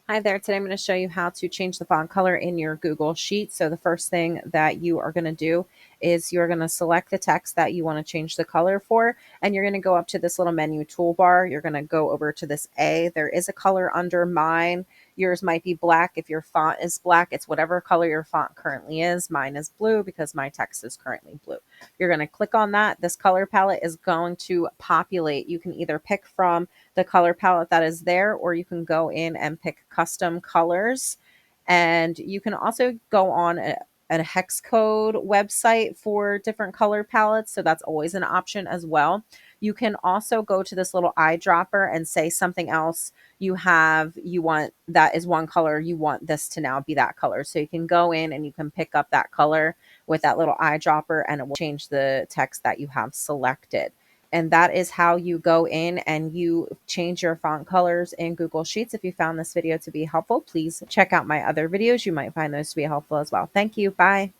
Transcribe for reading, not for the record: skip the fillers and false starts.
Hi there, today I'm going to show you how to change the font color in your Google Sheet. So the first thing that you are going to do is you're going to select the text that you want to change the color for, and you're going to go up to this little menu toolbar. You're going to go over to this A. There is a color under mine. Yours might be black. If your font is black, it's whatever color your font currently is. Mine is blue because my text is currently blue. You're going to click on that. This color palette is going to populate. You can either pick from the color palette that is there, or you can go in and pick custom colors. And you can also go on a hex code website for different color palettes. So that's always an option as well. You can also go to this little eyedropper and say something else you want that is one color, you want this to now be that color. So you can go in and you can pick up that color with that little eyedropper and it will change the text that you have selected. And that is how you go in and you change your font colors in Google Sheets. If you found this video to be helpful, please check out my other videos. You might find those to be helpful as well. Thank you. Bye.